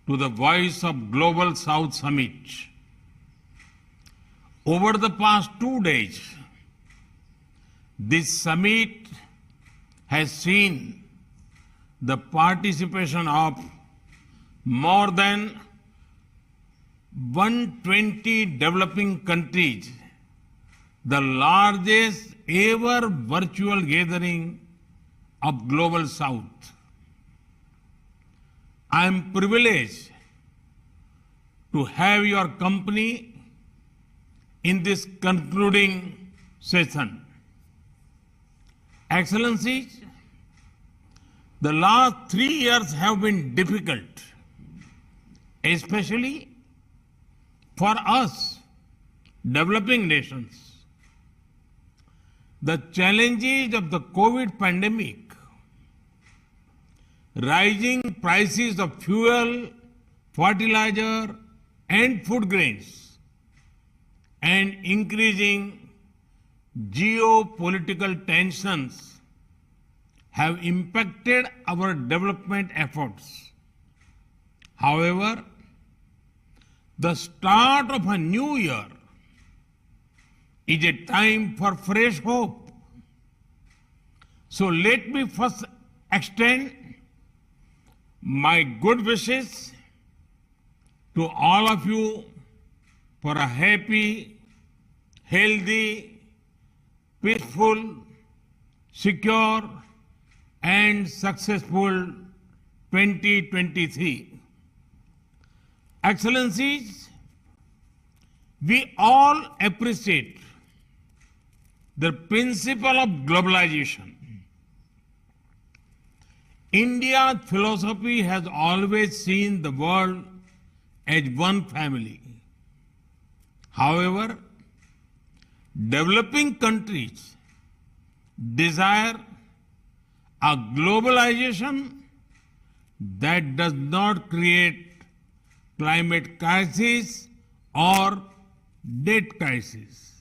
to the Voice of Global South Summit. Over the past 2 days, this summit has seen the participation of more than 120 developing countries, the largest ever virtual gathering of Global South. I am privileged to have your company in this concluding session. Excellencies, the last 3 years have been difficult, especially for us, developing nations. The challenges of the COVID pandemic, rising prices of fuel, fertilizer, and food grains, and increasing geopolitical tensions have impacted our development efforts. However, the start of a new year is a time for fresh hope. So let me first extend my good wishes to all of you for a happy, healthy, peaceful, secure, and successful 2023. Excellencies, we all appreciate the principle of globalization. India's philosophy has always seen the world as one family. However, developing countries desire a globalization that does not create climate crisis or debt crisis.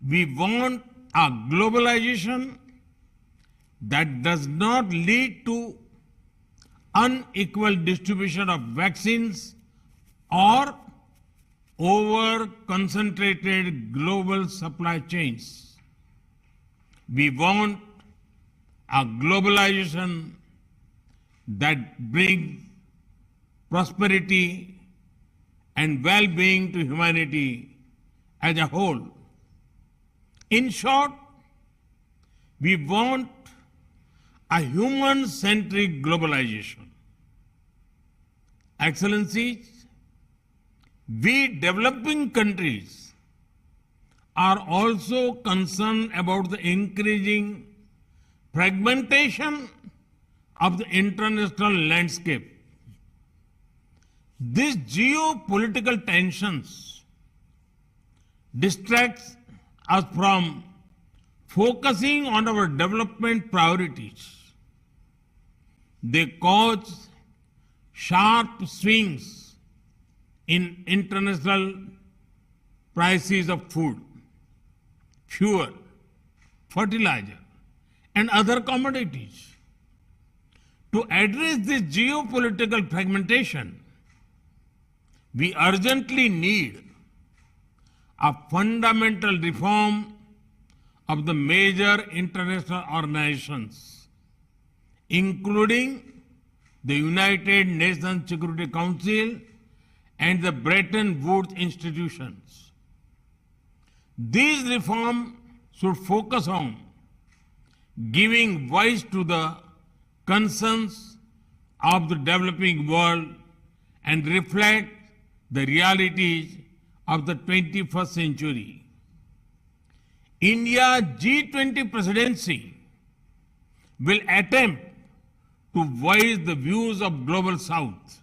We want a globalization that does not lead to unequal distribution of vaccines or over-concentrated global supply chains. We want a globalization that brings prosperity and well-being to humanity as a whole. In short, we want a human-centric globalization. Excellencies, we developing countries are also concerned about the increasing fragmentation of the international landscape. These geopolitical tensions distracts us from focusing on our development priorities. They cause sharp swings in international prices of food, fuel, fertilizer, and other commodities. To address this geopolitical fragmentation, we urgently need a fundamental reform of the major international organizations, including the United Nations Security Council and the Bretton Woods institutions. These reforms should focus on giving voice to the concerns of the developing world and reflect the realities of the 21st century. India's G20 presidency will attempt to voice the views of Global South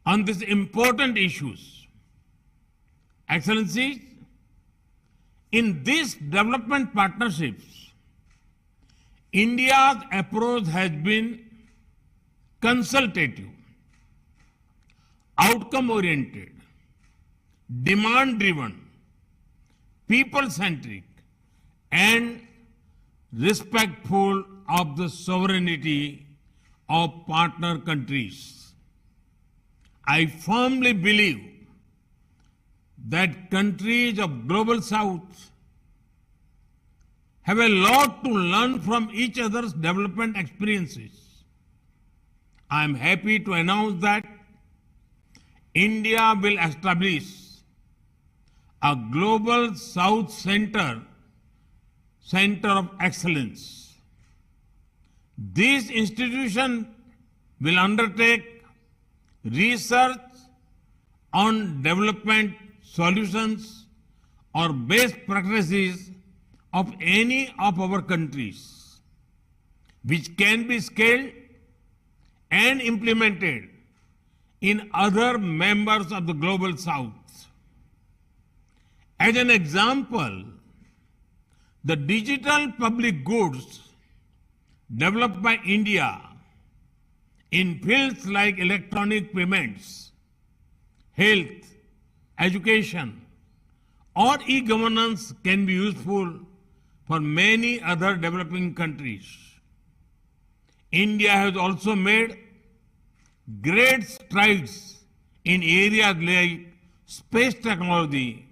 on these important issues. Excellencies, in these development partnerships, India's approach has been consultative, outcome-oriented, demand-driven, people-centric, and respectful of the sovereignty of partner countries. I firmly believe that countries of Global South have a lot to learn from each other's development experiences. I am happy to announce that India will establish a Global South Center of Excellence. This institution will undertake research on development solutions or best practices of any of our countries, which can be scaled and implemented in other members of the Global South. As an example, the digital public goods developed by India in fields like electronic payments, health, education, or e-governance can be useful for many other developing countries. India has also made great strides in areas like space technology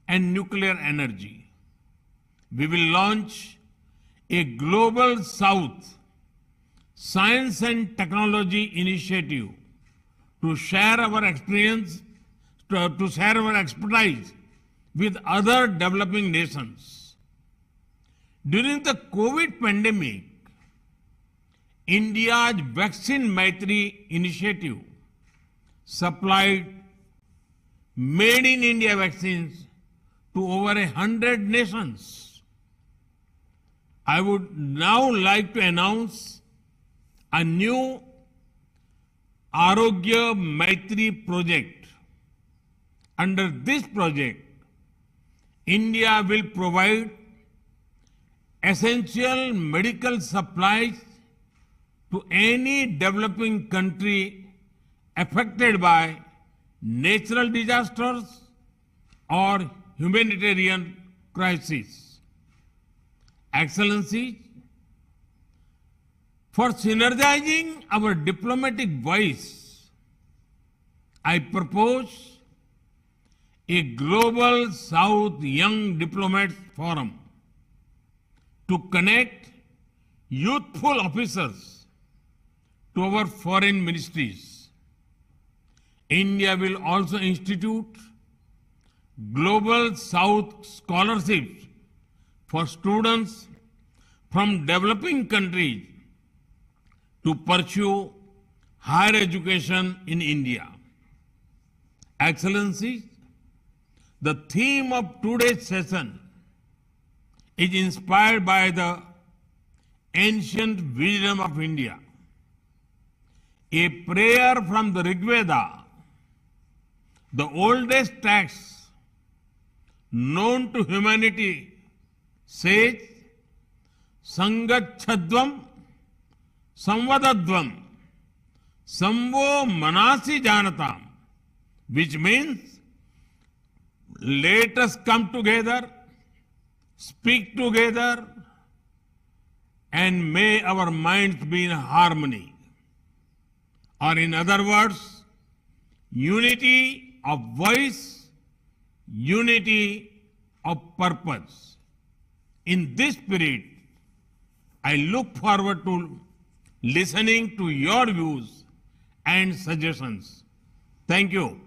and nuclear energy. We will launch a Global South Science and Technology Initiative to share our experience, to share our expertise with other developing nations. During the COVID pandemic, India's Vaccine Maitri initiative supplied made in India vaccines to over 100 nations. I would now like to announce a new Arogya Maitri project. Under this project, India will provide essential medical supplies to any developing country affected by natural disasters or humanitarian crises. Excellencies, for synergizing our diplomatic voice, I propose a Global South Young Diplomats Forum to connect youthful officers to our foreign ministries. India will also institute Global South scholarships for students from developing countries to pursue higher education in India. Excellencies, the theme of today's session is inspired by the ancient wisdom of India. A prayer from the Rig Veda, the oldest text known to humanity, says, Sangachhadvam Samvadadvam Samvo Manasi Janatam, which means, let us come together, speak together, and may our minds be in harmony. Or in other words, unity of voice, unity of purpose. In this spirit, I look forward to listening to your views and suggestions. Thank you.